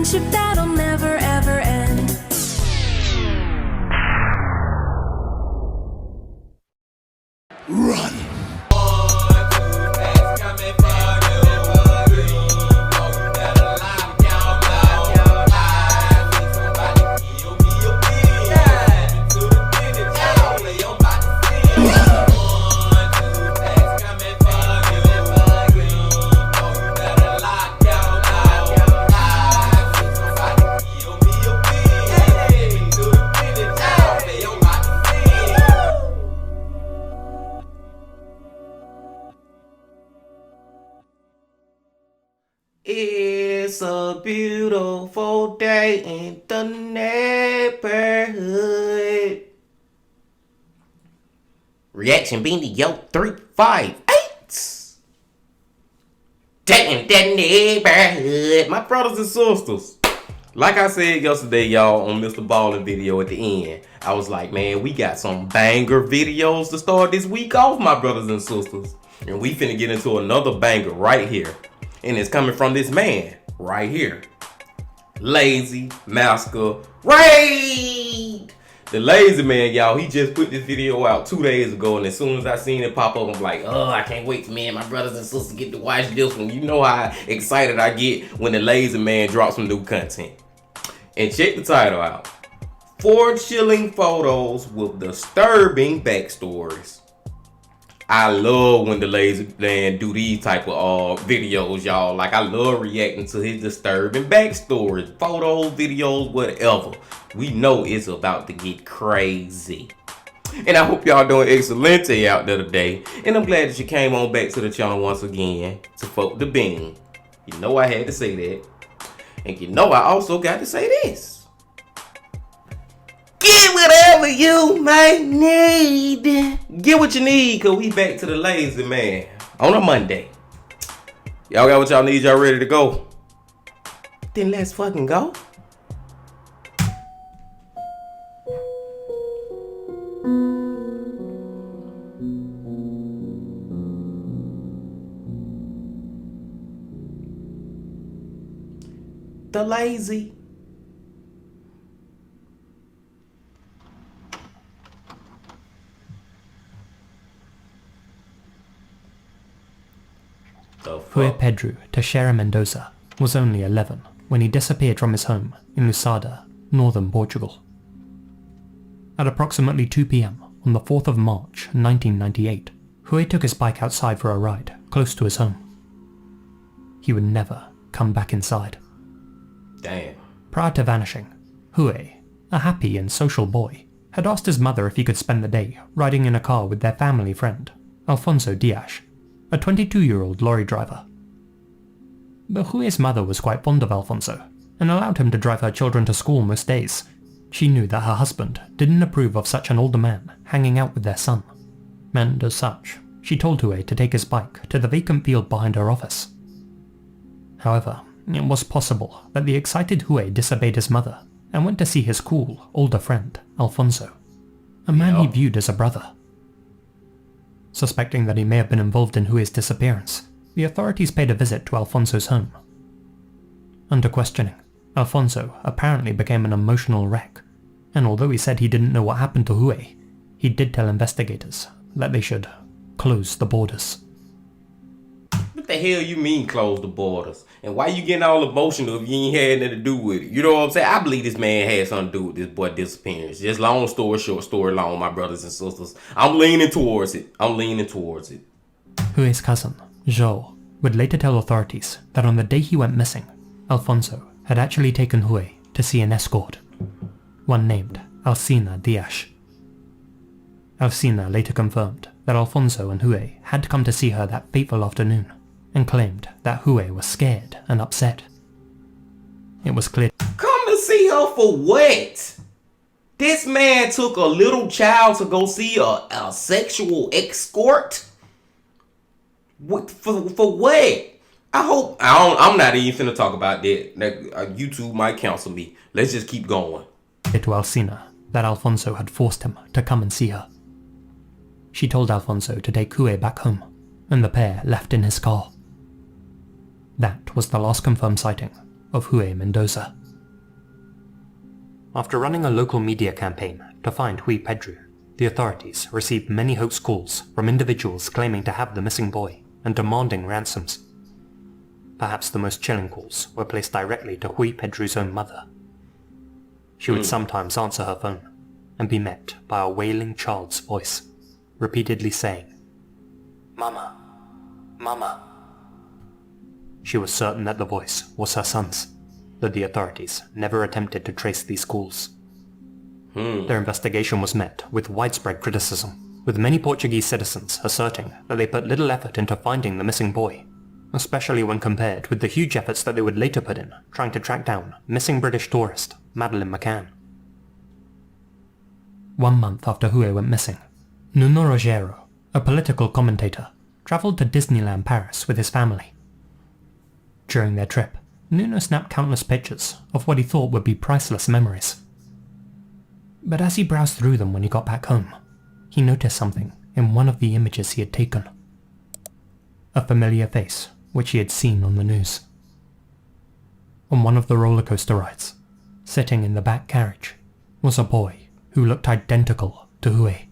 friendship that'll never ever end. Run! It's a beautiful day in the neighborhood. Reaction beanie, yo, 358. Day in the neighborhood. My brothers and sisters. Like I said yesterday, y'all, on Mr. Ballin' video at the end, I was like, man, we got some banger videos to start this week off, my brothers and sisters. And we finna get into another banger right here. And it's coming from this man right here. Lazy Masquerade. The lazy man, y'all, he just put this video out 2 days ago. And as soon as I seen it pop up, I'm like, oh, I can't wait for me and my brothers and sisters get to watch this one. You know how excited I get when the lazy man drops some new content. And check the title out. 4 chilling photos with disturbing backstories. I love when the lazy man do these type of videos, y'all. Like, I love reacting to his disturbing backstories, photos, videos, whatever. We know it's about to get crazy. And I hope y'all doing excelente out there today. And I'm glad that you came on back to the channel once again to fuck the bean. You know I had to say that. And you know I also got to say this. Get whatever you might need. Get what you need, cause we back to the lazy man on a Monday. Y'all got what y'all need, y'all ready to go? Then let's fucking go. The lazy. Rui Pedro Teixeira Mendoza was only 11 when he disappeared from his home in Lusada, northern Portugal. At approximately 2 p.m. on the 4th of March 1998, Rui took his bike outside for a ride close to his home. He would never come back inside. Damn. Prior to vanishing, Rui, a happy and social boy, had asked his mother if he could spend the day riding in a car with their family friend, Alfonso Dias, a 22-year-old lorry driver. But Rui's mother was quite fond of Alfonso and allowed him to drive her children to school most days. She knew that her husband didn't approve of such an older man hanging out with their son, and as such, she told Rui to take his bike to the vacant field behind her office. However, it was possible that the excited Rui disobeyed his mother and went to see his cool, older friend, Alfonso, a man he viewed as a brother. Suspecting that he may have been involved in Rui's disappearance, the authorities paid a visit to Alfonso's home. Under questioning, Alfonso apparently became an emotional wreck, and although he said he didn't know what happened to Rui, he did tell investigators that they should close the borders. What the hell you mean close the borders? And why you getting all emotional if you ain't had nothing to do with it? You know what I'm saying? I believe this man had something to do with this boy disappearance. Just long story short, story long, my brothers and sisters. I'm leaning towards it. Rui's cousin, João, would later tell authorities that on the day he went missing, Alfonso had actually taken Rui to see an escort, one named Alcina Dias. Alcina later confirmed that Alfonso and Rui had come to see her that fateful afternoon, and claimed that Rui was scared and upset. It was clear. Come to see her for what? This man took a little child to go see a sexual escort? For what? I'm not even finna talk about that. YouTube might cancel me. Let's just keep going. To Alcina that Alfonso had forced him to come and see her. She told Alfonso to take Rui back home, and the pair left in his car. That was the last confirmed sighting of Rui Mendoza. After running a local media campaign to find Hui Pedro, the authorities received many hoax calls from individuals claiming to have the missing boy and demanding ransoms. Perhaps the most chilling calls were placed directly to Hui Pedro's own mother. She would sometimes answer her phone and be met by a wailing child's voice, repeatedly saying, "Mama, Mama." She was certain that the voice was her son's, though the authorities never attempted to trace these calls. Their investigation was met with widespread criticism, with many Portuguese citizens asserting that they put little effort into finding the missing boy, especially when compared with the huge efforts that they would later put in trying to track down missing British tourist Madeleine McCann. 1 month after Hui went missing, Nuno Rogero, a political commentator, travelled to Disneyland Paris with his family. During their trip, Nuno snapped countless pictures of what he thought would be priceless memories. But as he browsed through them when he got back home, he noticed something in one of the images he had taken. A familiar face which he had seen on the news. On one of the roller coaster rides, sitting in the back carriage, was a boy who looked identical to Hui.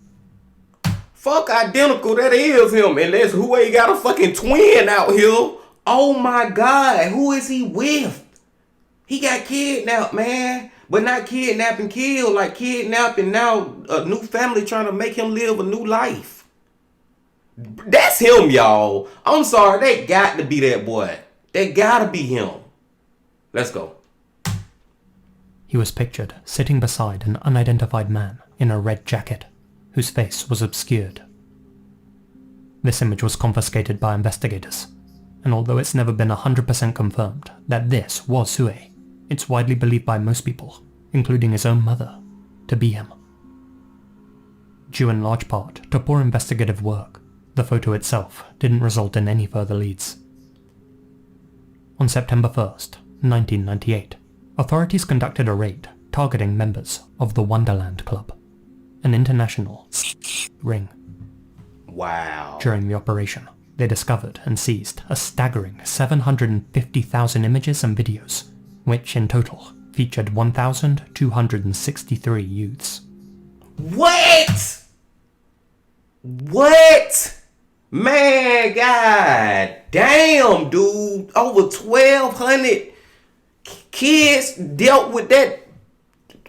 Fuck identical, that is him. Unless Hui got a fucking twin out here. Oh my god, who is he with? He got kidnapped, man. But not kidnapped and killed, like kidnapped and now a new family trying to make him live a new life. That's him, y'all. I'm sorry, that got to be that boy. That gotta be him. Let's go. He was pictured sitting beside an unidentified man in a red jacket, whose face was obscured. This image was confiscated by investigators, and although it's never been 100% confirmed that this was Hui, it's widely believed by most people, including his own mother, to be him. Due in large part to poor investigative work, the photo itself didn't result in any further leads. On September 1st, 1998, authorities conducted a raid targeting members of the Wonderland Club, an international ring. Wow. During the operation, they discovered and seized a staggering 750,000 images and videos, which in total featured 1,263 youths. What? What? Man, god damn, dude. Over 1,200 kids dealt with that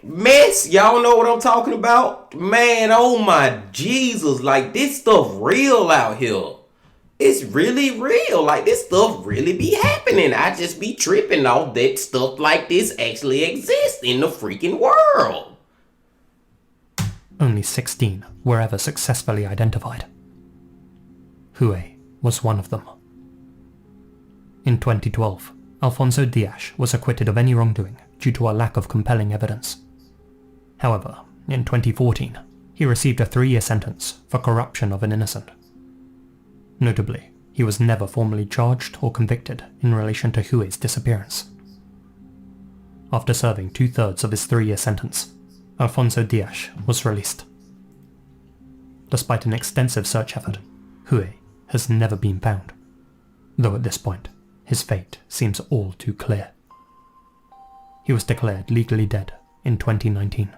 mess. Y'all know what I'm talking about? Man, oh my Jesus. Like, this stuff real out here. It's really real. Like, this stuff really be happening. I just be tripping off that stuff like this actually exists in the freaking world. Only 16 were ever successfully identified. Hui was one of them. In 2012, Alfonso Dias was acquitted of any wrongdoing due to a lack of compelling evidence. However, in 2014, he received a 3-year sentence for corruption of an innocent. Notably, he was never formally charged or convicted in relation to Hui's disappearance. After serving 2/3 of his 3-year sentence, Alfonso Dias was released. Despite an extensive search effort, Hui has never been found, though at this point, his fate seems all too clear. He was declared legally dead in 2019.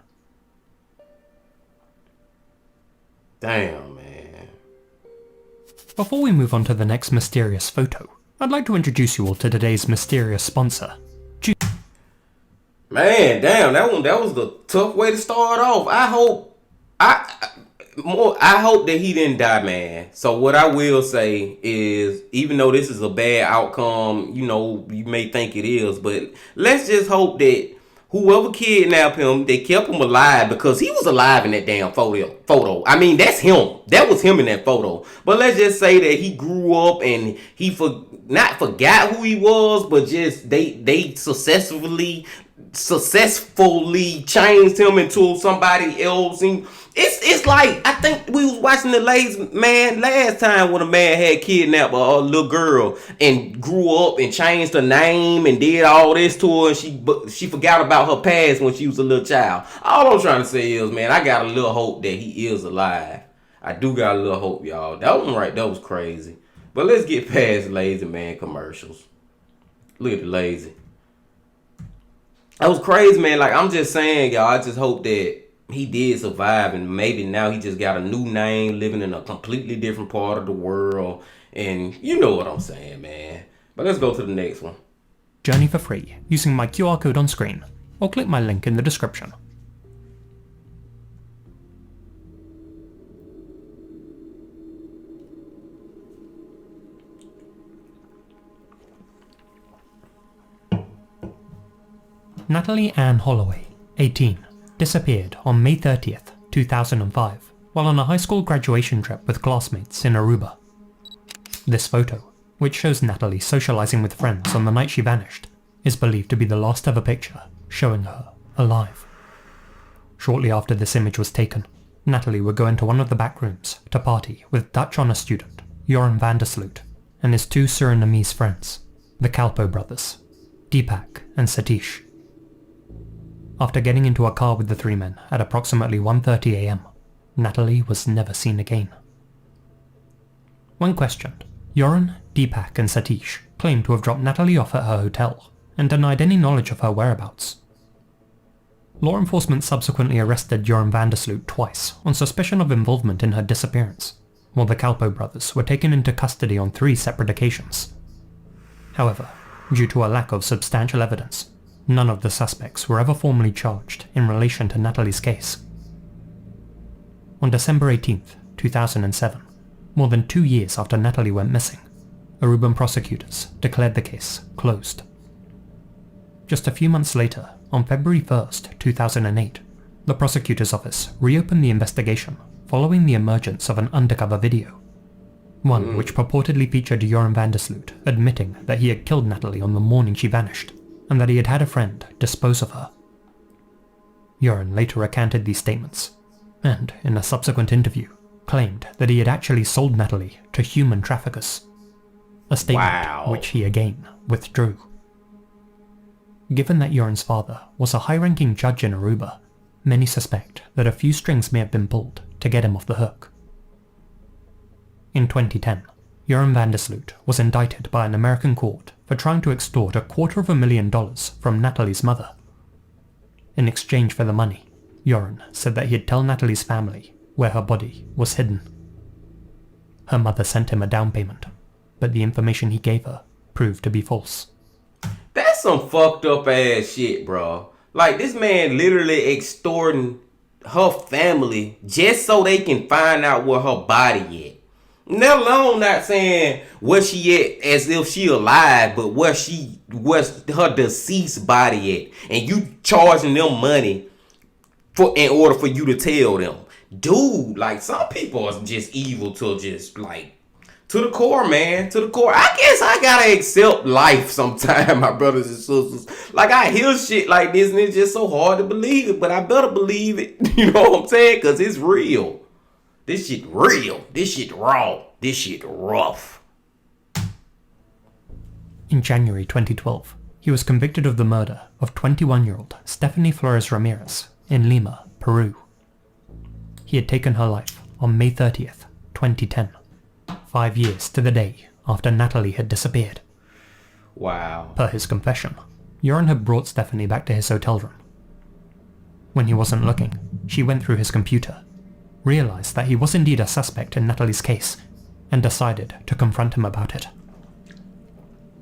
Damn, man. Before we move on to the next mysterious photo, I'd like to introduce you all to today's mysterious sponsor. Man, damn, that was the tough way to start off. I hope that he didn't die, man. So what I will say is, even though this is a bad outcome, you know, you may think it is, but let's just hope that whoever kidnapped him, they kept him alive, because he was alive in that damn photo. I mean, that's him. That was him in that photo. But let's just say that he grew up and he not forgot who he was, but just they successfully changed him into somebody else. And it's like, I think we was watching the Lazy Man last time when a man had kidnapped a little girl and grew up and changed her name and did all this to her, and she forgot about her past when she was a little child. All I'm trying to say is, man, I got a little hope that he is alive. I do got a little hope, y'all. That one right there was crazy. But let's get past Lazy Man commercials. Look at the Lazy. That was crazy, man. Like, I'm just saying, y'all, I just hope that he did survive, and maybe now he just got a new name, living in a completely different part of the world, and you know what I'm saying, man. But let's go to the next one. Journey for free using my QR code on screen, or click my link in the description. Natalie Ann Holloway, 18, disappeared on May 30th, 2005, while on a high school graduation trip with classmates in Aruba. This photo, which shows Natalie socializing with friends on the night she vanished, is believed to be the last ever picture showing her alive. Shortly after this image was taken, Natalie would go into one of the back rooms to party with Dutch honor student Joran van der Sloot and his two Surinamese friends, the Kalpo brothers, Deepak and Satish. After getting into a car with the three men at approximately 1:30 am, Natalie was never seen again. When questioned, Joran, Deepak and Satish claimed to have dropped Natalie off at her hotel and denied any knowledge of her whereabouts. Law enforcement subsequently arrested Joran van der Sloot twice on suspicion of involvement in her disappearance, while the Kalpo brothers were taken into custody on 3 separate occasions. However, due to a lack of substantial evidence, none of the suspects were ever formally charged in relation to Natalie's case. On December 18th, 2007, more than 2 years after Natalie went missing, Aruban prosecutors declared the case closed. Just a few months later, on February 1st, 2008, the prosecutor's office reopened the investigation following the emergence of an undercover video. One which purportedly featured Joran van der Sloot admitting that he had killed Natalie on the morning she vanished, and that he had had a friend dispose of her. Joran later recanted these statements, and, in a subsequent interview, claimed that he had actually sold Natalie to human traffickers, a statement which he again withdrew. Given that Joran's father was a high-ranking judge in Aruba, many suspect that a few strings may have been pulled to get him off the hook. In 2010, Joran van der Sloot was indicted by an American court for trying to extort $250,000 from Natalie's mother. In exchange for the money, Joran said that he'd tell Natalie's family where her body was hidden. Her mother sent him a down payment, but the information he gave her proved to be false. That's some fucked up ass shit, bro. Like, this man literally extorting her family just so they can find out where her body at. Let alone not saying where she at as if she alive, but where's her deceased body at, and you charging them money in order for you to tell them. Dude, like, some people are just evil to just, like, to the core, man, to the core. I guess I gotta accept life sometime, my brothers and sisters. Like, I hear shit like this and it's just so hard to believe it, but I better believe it. You know what I'm saying? Because it's real. This shit real. This shit raw. This shit rough. In January 2012, he was convicted of the murder of 21-year-old Stephanie Flores Ramirez in Lima, Peru. He had taken her life on May 30th, 2010, 5 years to the day after Natalie had disappeared. Wow. Per his confession, Joran had brought Stephanie back to his hotel room. When he wasn't looking, she went through his computer, realized that he was indeed a suspect in Natalie's case, and decided to confront him about it.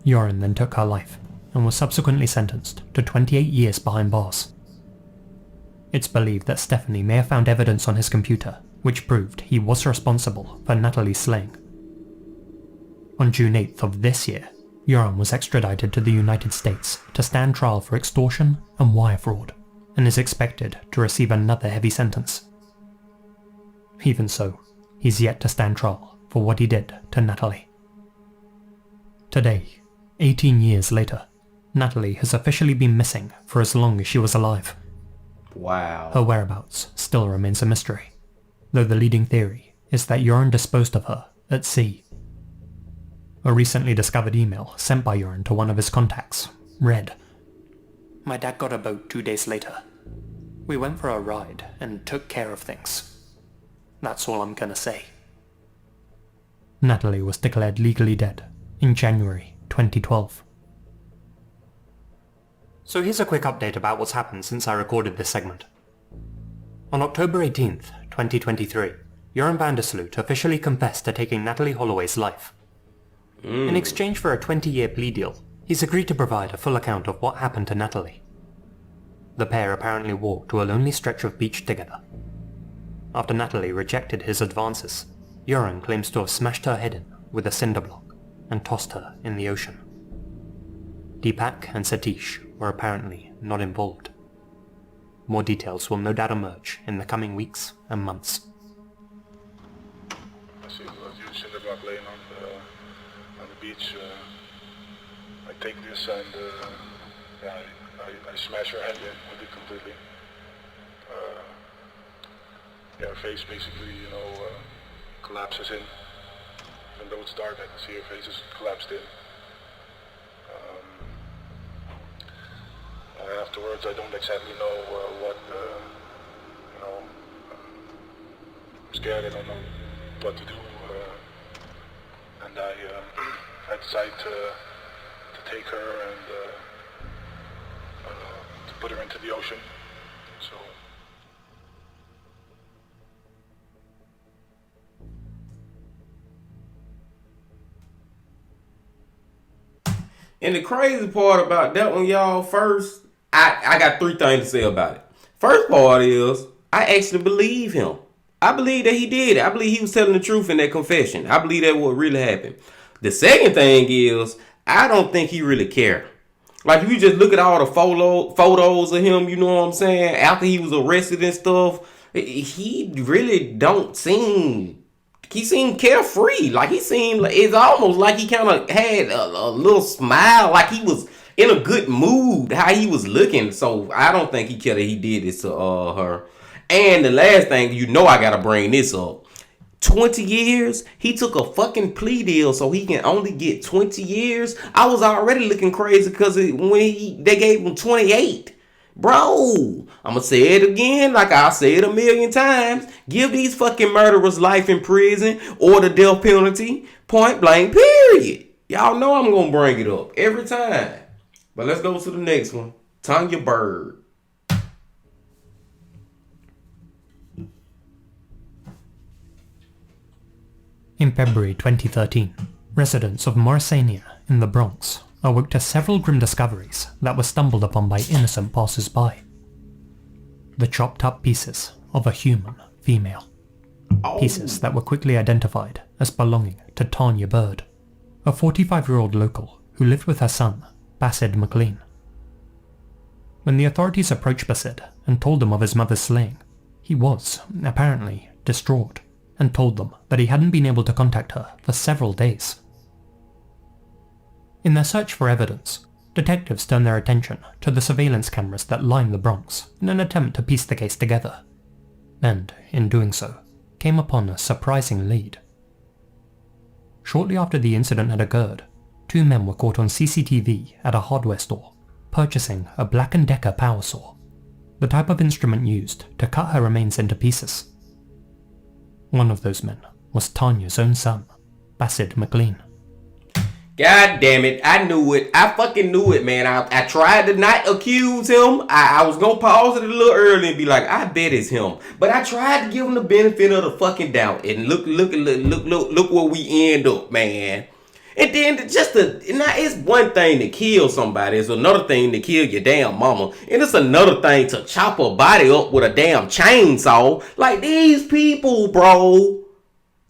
Joran then took her life, and was subsequently sentenced to 28 years behind bars. It's believed that Stephanie may have found evidence on his computer which proved he was responsible for Natalie's slaying. On June 8th of this year, Joran was extradited to the United States to stand trial for extortion and wire fraud, and is expected to receive another heavy sentence. Even so, he's yet to stand trial for what he did to Natalie. Today, 18 years later, Natalie has officially been missing for as long as she was alive. Wow. Her whereabouts still remains a mystery, though the leading theory is that Joran disposed of her at sea. A recently discovered email sent by Joran to one of his contacts read, "My dad got a boat 2 days later. We went for a ride and took care of things. That's all I'm gonna say." Natalie was declared legally dead in January 2012. So here's a quick update about what's happened since I recorded this segment. On October 18th, 2023, Joran van der Sloot officially confessed to taking Natalie Holloway's life. In exchange for a 20-year plea deal, he's agreed to provide a full account of what happened to Natalie. The pair apparently walked to a lonely stretch of beach together. After Natalie rejected his advances, Joran claims to have smashed her head in with a cinder block and tossed her in the ocean. Deepak and Satish were apparently not involved. More details will no doubt emerge in the coming weeks and months. I see a cinder block laying on the beach. I take this and I smash her head in with it completely. Her face basically, collapses in. Even though it's dark, I can see her face is collapsed in. Afterwards, I don't exactly know what, I'm scared, I don't know what to do, and I decide to take her and to put her into the ocean, so. And the crazy part about that one, y'all, first, I got 3 things to say about it. First part is, I actually believe him. I believe that he did it. I believe he was telling the truth in that confession. I believe that what really happened. The second thing is, I don't think he really cared. Like, if you just look at all the photos of him, you know what I'm saying, after he was arrested and stuff, he really don't seem... He seemed carefree. Like, he seemed... It's almost like he kind of had a little smile, like he was in a good mood, how he was looking. So, I don't think he cared that he did this to her. And the last thing, I gotta bring this up. 20 years? He took a fucking plea deal so he can only get 20 years? I was already looking crazy because when they gave him 28. Bro, I'm gonna say it again like I said a million times. Give these fucking murderers life in prison or the death penalty. Point blank, period. Y'all know I'm gonna bring it up every time. But let's go to the next one. Tanya Bird. In February 2013, residents of Morrisania in the Bronx awoke to several grim discoveries that were stumbled upon by innocent passers-by. The chopped up pieces of a human female. Pieces that were quickly identified as belonging to Tanya Bird, a 45-year-old local who lived with her son, Bassett McLean. When the authorities approached Bassett and told him of his mother's slaying, he was, apparently, distraught and told them that he hadn't been able to contact her for several days. In their search for evidence, detectives turned their attention to the surveillance cameras that lined the Bronx in an attempt to piece the case together, and, in doing so, came upon a surprising lead. Shortly after the incident had occurred, 2 men were caught on CCTV at a hardware store, purchasing a Black & Decker power saw, the type of instrument used to cut her remains into pieces. One of those men was Tanya's own son, Bassett McLean. God damn it, I knew it. I fucking knew it, man. I tried to not accuse him. I was gonna pause it a little early and be like, I bet it's him. But I tried to give him the benefit of the fucking doubt. And look where we end up, man. And then it's one thing to kill somebody. It's another thing to kill your damn mama. And it's another thing to chop her body up with a damn chainsaw. Like these people, bro.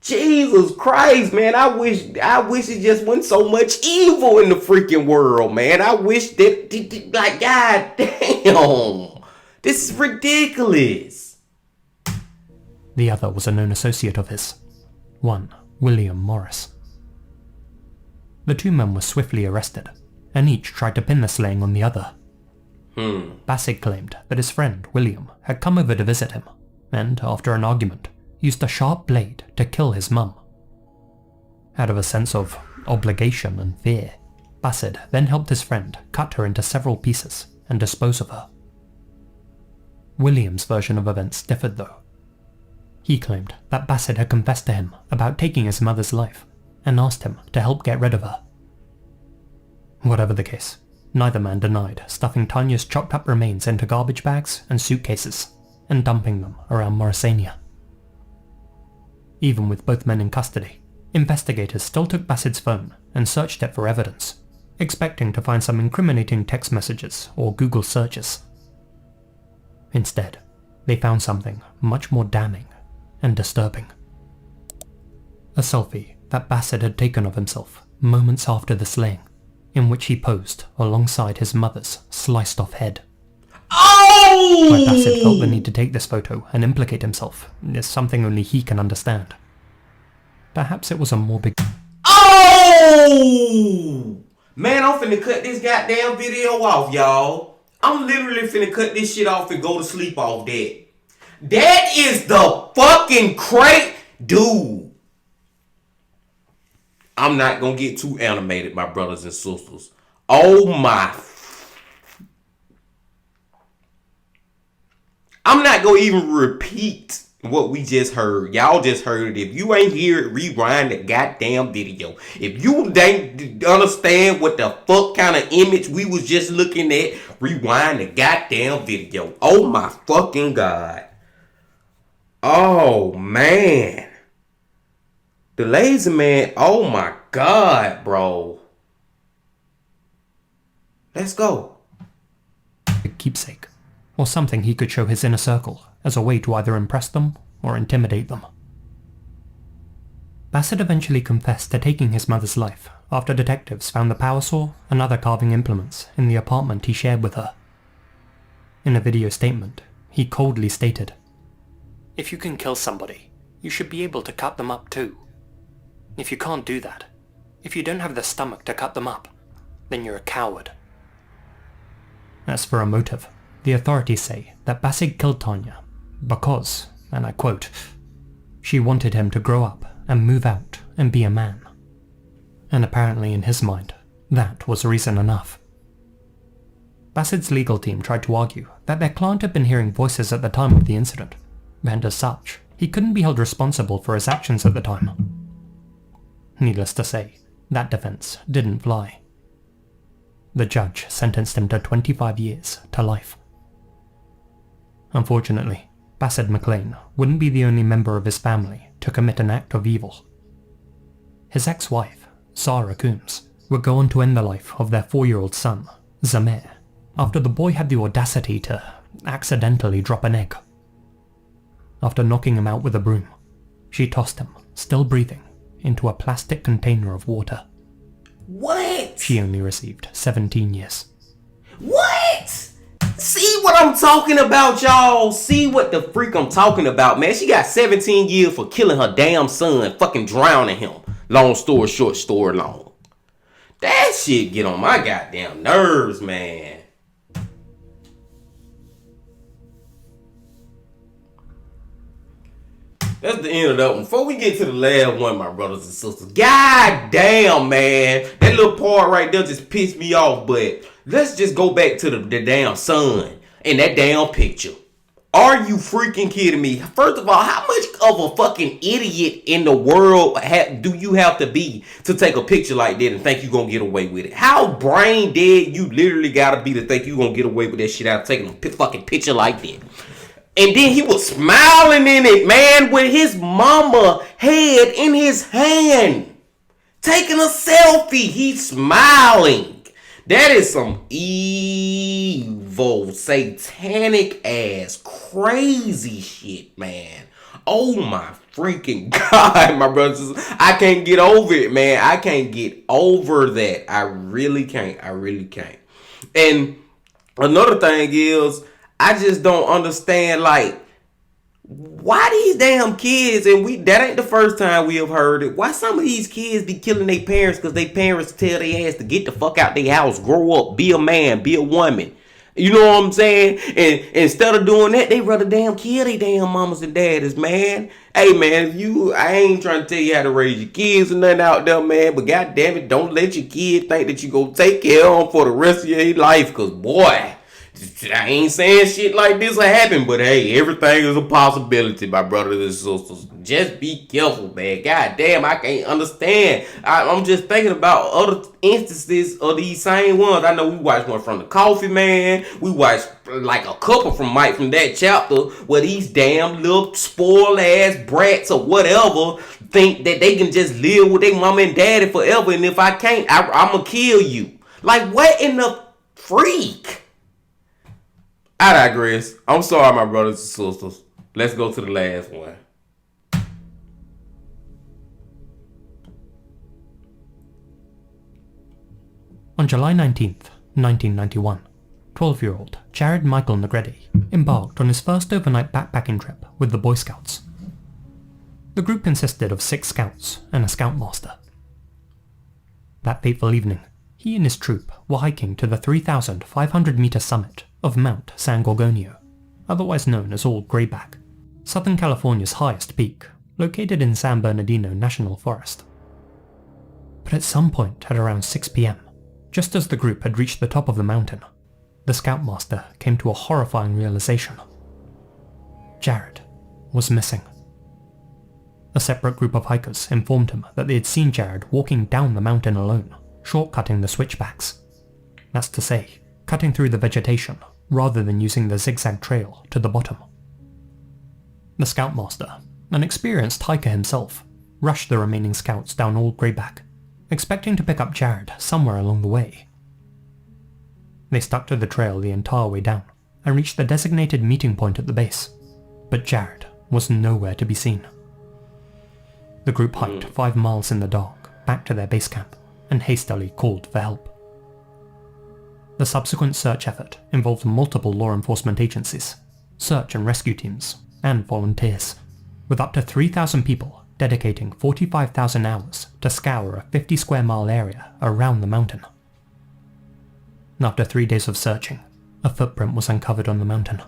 Jesus Christ, man. I wish it just wasn't so much evil in the freaking world, man. I wish that, like, god damn. This is ridiculous. The other was a known associate of his, one William Morris. The 2 men were swiftly arrested, and each tried to pin the slaying on the other. Bassett claimed that his friend William had come over to visit him, and after an argument, used a sharp blade to kill his mum. Out of a sense of obligation and fear, Bassett then helped his friend cut her into several pieces and dispose of her. William's version of events differed though. He claimed that Bassett had confessed to him about taking his mother's life and asked him to help get rid of her. Whatever the case, Neither man denied stuffing Tanya's chopped up remains into garbage bags and suitcases and dumping them around Mauritania. Even with both men in custody, investigators still took Bassid's phone and searched it for evidence, expecting to find some incriminating text messages or Google searches. Instead, they found something much more damning and disturbing. A selfie that Bassid had taken of himself moments after the slaying, in which he posed alongside his mother's sliced-off head. Oh! Why Bassid felt the need to take this photo and implicate himself is something only he can understand. Perhaps it was a morbid... Oh! Man, I'm finna cut this goddamn video off, y'all. I'm literally finna cut this shit off and go to sleep off that. That is the fucking dude. I'm not gonna get too animated, my brothers and sisters. Oh my. I'm not gonna even repeat what we just heard. Y'all just heard it. If you ain't hear it, rewind the goddamn video. If you don't understand what the fuck kind of image we was just looking at, rewind the goddamn video. Oh my fucking God. Oh man. The lazy man, oh my God, bro. Let's go. keepsake, or something he could show his inner circle as a way to either impress them or intimidate them. Bassid eventually confessed to taking his mother's life after detectives found the power saw and other carving implements in the apartment he shared with her. In a video statement, he coldly stated, "If you can kill somebody, you should be able to cut them up too. If you can't do that, if you don't have the stomach to cut them up, then you're a coward." As for a motive, the authorities say that Bassid killed Tanya because, and I quote, "she wanted him to grow up and move out and be a man." And apparently in his mind, that was reason enough. Bassid's legal team tried to argue that their client had been hearing voices at the time of the incident, and as such, he couldn't be held responsible for his actions at the time. Needless to say, that defense didn't fly. The judge sentenced him to 25 years to life. Unfortunately, Bassid McLean wouldn't be the only member of his family to commit an act of evil. His ex-wife, Sarah Coombs, would go on to end the life of their 4-year-old son, Zamer, after the boy had the audacity to accidentally drop an egg. After knocking him out with a broom, she tossed him, still breathing, into a plastic container of water. What? She only received 17 years. What? See what I'm talking about, y'all? See what the freak I'm talking about, man? She got 17 years for killing her damn son, fucking drowning him. Long story short, story long. That shit get on my goddamn nerves, man. That's the end of that one. Before we get to the last one, my brothers and sisters, god damn, man, that little part right there just pissed me off. But let's just go back to the damn son and that damn picture. Are you freaking kidding me? First of all, how much of a fucking idiot in the world do you have to be to take a picture like that and think you're gonna get away with it? How brain dead you literally gotta be to think you're gonna get away with that shit out of taking a fucking picture like that? And then he was smiling in it, man, with his mama head in his hand. Taking a selfie. He's smiling. That is some evil, satanic ass, crazy shit, man. Oh my freaking God, my brothers. I can't get over it, man. I can't get over that. I really can't. I really can't. And another thing is, I just don't understand, like, why these damn kids, and that ain't the first time we have heard it, why some of these kids be killing their parents because their parents tell their ass to get the fuck out their house, grow up, be a man, be a woman. You know what I'm saying? And instead of doing that, they rather damn kill their damn mamas and daddies, man. Hey, man, I ain't trying to tell you how to raise your kids or nothing out there, man, but goddamn it, don't let your kid think that you gonna take care of them for the rest of your life, because, boy, I ain't saying shit like this will happen, but hey, everything is a possibility, my brothers and sisters. Just be careful, man. God damn, I can't understand. I'm just thinking about other instances of these same ones. I know we watched one from the Coffee Man. We watched like a couple from Mike from that chapter where these damn little spoiled ass brats or whatever think that they can just live with their mama and daddy forever, and if I can't, I'ma kill you. Like, what in the freak? I digress. I'm sorry, my brothers and sisters. Let's go to the last one. On July 19th, 1991, 12-year-old Jared Michael Negretti embarked on his first overnight backpacking trip with the Boy Scouts. The group consisted of 6 scouts and a scoutmaster. That fateful evening, he and his troop were hiking to the 3,500-meter summit of Mount San Gorgonio, otherwise known as Old Grayback, Southern California's highest peak, located in San Bernardino National Forest. But at some point at around 6 p.m, just as the group had reached the top of the mountain, the scoutmaster came to a horrifying realization. Jared was missing. A separate group of hikers informed him that they had seen Jared walking down the mountain alone, shortcutting the switchbacks. That's to say, cutting through the vegetation rather than using the zigzag trail to the bottom. The scoutmaster, an experienced hiker himself, rushed the remaining scouts down Old Grayback, expecting to pick up Jared somewhere along the way. They stuck to the trail the entire way down and reached the designated meeting point at the base, but Jared was nowhere to be seen. The group hiked 5 miles in the dark back to their base camp and hastily called for help. The subsequent search effort involved multiple law enforcement agencies, search and rescue teams, and volunteers, with up to 3,000 people dedicating 45,000 hours to scour a 50 square mile area around the mountain. After 3 days of searching, a footprint was uncovered on the mountain,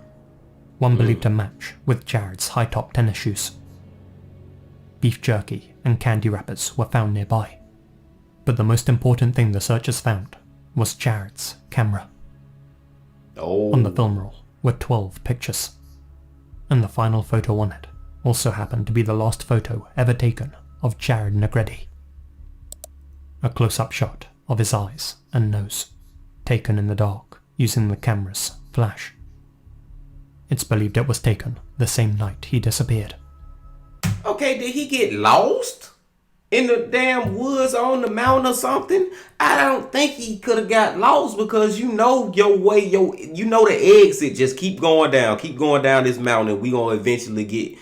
one believed to match with Jared's high-top tennis shoes. Beef jerky and candy wrappers were found nearby, but the most important thing the searchers found was Jared's camera. On the film roll were 12 pictures, and the final photo on it also happened to be the last photo ever taken of Jared Negretti. A close-up shot of his eyes and nose, taken in the dark using the camera's flash. It's believed it was taken the same night he disappeared. Okay, did he get lost in the damn woods on the mountain or something? I don't think he could have got lost, because you know your way, you know the exit. Just keep going down this mountain. We gonna eventually get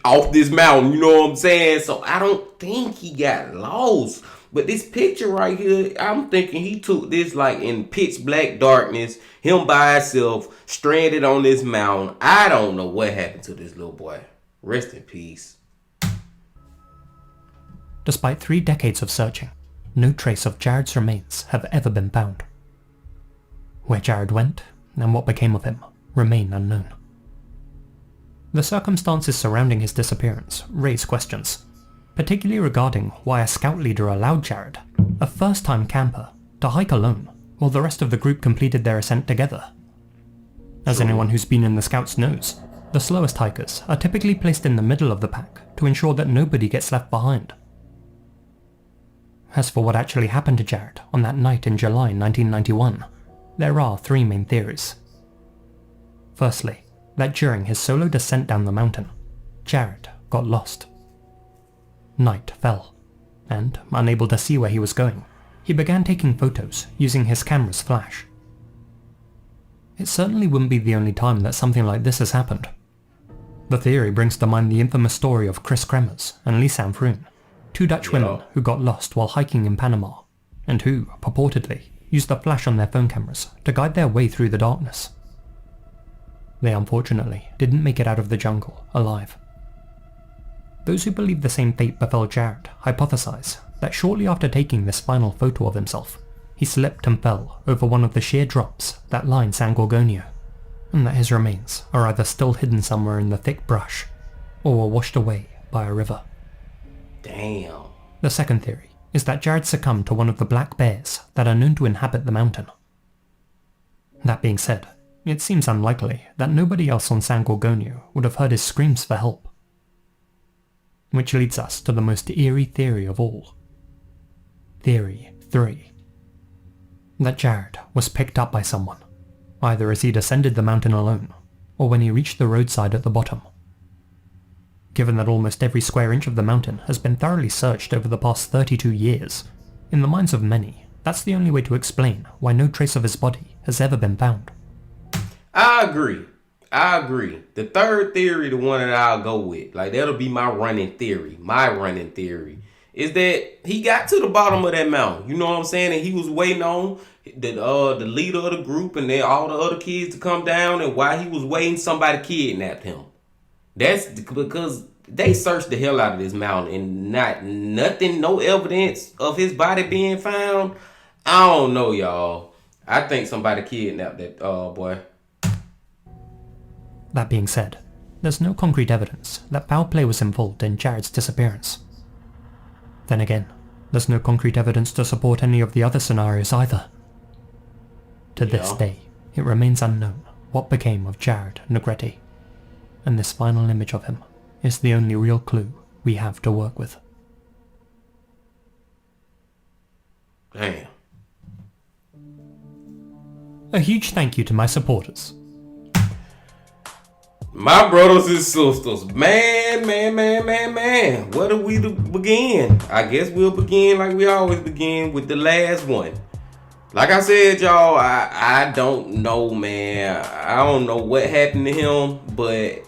off this mountain, you know what I'm saying? So I don't think he got lost. But this picture right here, I'm thinking he took this like in pitch black darkness, him by himself, stranded on this mountain. I don't know what happened to this little boy. Rest in peace. Despite 3 decades of searching, no trace of Jared's remains have ever been found. Where Jared went, and what became of him, remain unknown. The circumstances surrounding his disappearance raise questions, particularly regarding why a scout leader allowed Jared, a first-time camper, to hike alone while the rest of the group completed their ascent together. As anyone who's been in the scouts knows, the slowest hikers are typically placed in the middle of the pack to ensure that nobody gets left behind. As for what actually happened to Jared on that night in July 1991, there are 3 main theories. Firstly, that during his solo descent down the mountain, Jared got lost. Night fell, and, unable to see where he was going, he began taking photos using his camera's flash. It certainly wouldn't be the only time that something like this has happened. The theory brings to mind the infamous story of Chris Kremers and Lisanne Froon, 2 Dutch women who got lost while hiking in Panama, and who, purportedly, used the flash on their phone cameras to guide their way through the darkness. They unfortunately didn't make it out of the jungle alive. Those who believe the same fate befell Jared hypothesize that shortly after taking this final photo of himself, he slipped and fell over one of the sheer drops that line San Gorgonio, and that his remains are either still hidden somewhere in the thick brush, or were washed away by a river. Damn. The second theory is that Jared succumbed to one of the black bears that are known to inhabit the mountain. That being said, it seems unlikely that nobody else on San Gorgonio would have heard his screams for help. Which leads us to the most eerie theory of all. Theory 3. That Jared was picked up by someone, either as he descended the mountain alone, or when he reached the roadside at the bottom. Given that almost every square inch of the mountain has been thoroughly searched over the past 32 years, in the minds of many, that's the only way to explain why no trace of his body has ever been found. I agree. The third theory, the one that I'll go with, like that'll be my running theory, is that he got to the bottom of that mountain. You know what I'm saying? And he was waiting on the leader of the group and then all the other kids to come down. And while he was waiting, somebody kidnapped him. That's because they searched the hell out of this mountain and no evidence of his body being found. I don't know, y'all. I think somebody kidnapped that boy. That being said, there's no concrete evidence that foul play was involved in Jared's disappearance. Then again, there's no concrete evidence to support any of the other scenarios either. To this day, it remains unknown what became of Jared Negrete, and this final image of him is the only real clue we have to work with. Damn. A huge thank you to my supporters. My brothers and sisters, man. Where do we begin? I guess we'll begin like we always begin, with the last one. Like I said, y'all, I don't know, man. I don't know what happened to him, but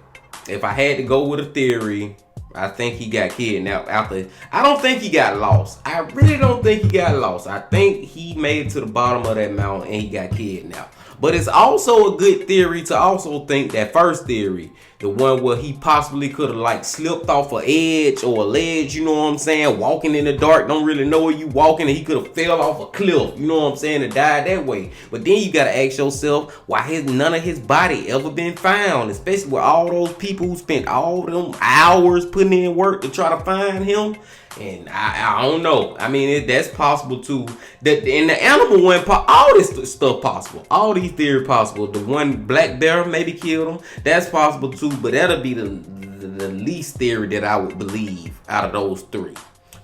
if I had to go with a theory, I think he got kidnapped after. I don't think he got lost. I really don't think he got lost. I think he made it to the bottom of that mountain and he got kidnapped. But it's also a good theory to also think that first theory, the one where he possibly could have like slipped off an edge or a ledge, you know what I'm saying? Walking in the dark, don't really know where you walking, and he could have fell off a cliff, you know what I'm saying, and died that way. But then you gotta ask yourself, why none of his body ever been found? Especially with all those people who spent all them hours putting in work to try to find him. And I don't know. I mean, that's possible too. That in the animal one, all this stuff possible. All these theories possible. The one black bear maybe killed him. That's possible too. But that'll be the least theory that I would believe out of those three.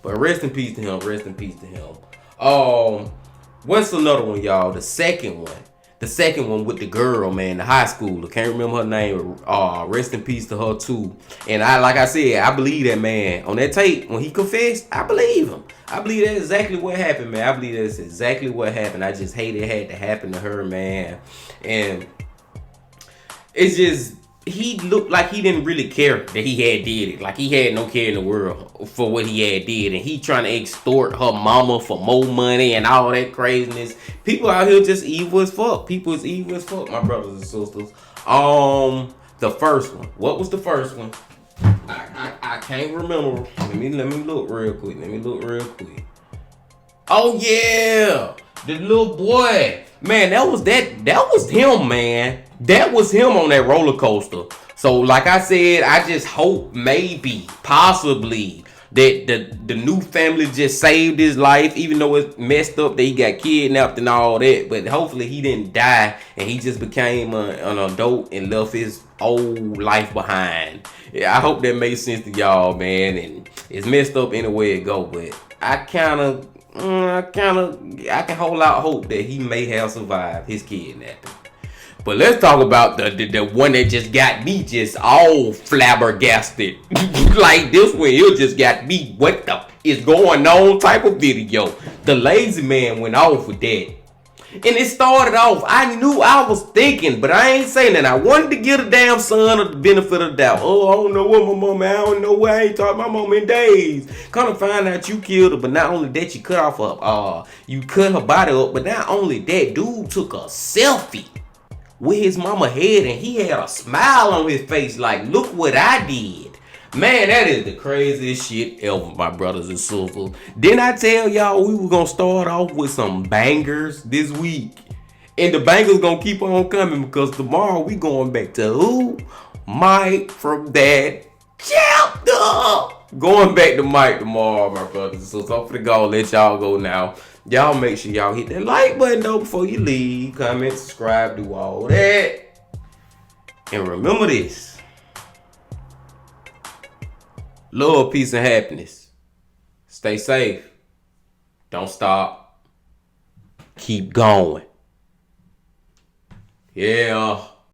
But rest in peace to him. Rest in peace to him. What's another one, y'all? The second one. The second one with the girl, man, the high schooler. Can't remember her name. Rest in peace to her too. And like I said, I believe that man. On that tape, when he confessed, I believe him. I believe that's exactly what happened, man. I believe that's exactly what happened. I just hate it had to happen to her, man. And it's just, he looked like he didn't really care that he had did it. Like he had no care in the world for what he had did. And he trying to extort her mama for more money and all that craziness. People out here just evil as fuck. People is evil as fuck, my brothers and sisters. The first one. What was the first one? I can't remember. Let me look real quick. Oh yeah, the little boy. Man, that was him, man. That was him on that roller coaster. So like I said, I just hope maybe, possibly, that the new family just saved his life, even though it's messed up that he got kidnapped and all that. But hopefully he didn't die and he just became an adult and left his old life behind. Yeah, I hope that makes sense to y'all, man. And it's messed up any way it go, but I can hold out hope that he may have survived his kidnapping. But let's talk about the one that just got me just all flabbergasted. Like this one here just got me, what the is going on type of video. The lazy man went off with that. And it started off, I knew I was thinking, but I ain't saying that. I wanted to give a damn son the benefit of the doubt. Oh, I don't know what my mama, I don't know where I ain't talked to my mama in days. Come to find out you killed her, but not only that, you cut off you cut her body up, but not only that, dude took a selfie with his mama head and he had a smile on his face like, look what I did. Man, that is the craziest shit ever, my brothers and sisters. Didn't I tell y'all we were gonna start off with some bangers this week? And the bangers gonna keep on coming because tomorrow we going back to who? Mike from that chapter. Going back to Mike tomorrow, my brothers and sisters. I'm finna go let y'all go now. Y'all make sure y'all hit that like button though before you leave. Comment, subscribe, do all that. And remember this. Love, peace, and happiness. Stay safe. Don't stop. Keep going. Yeah.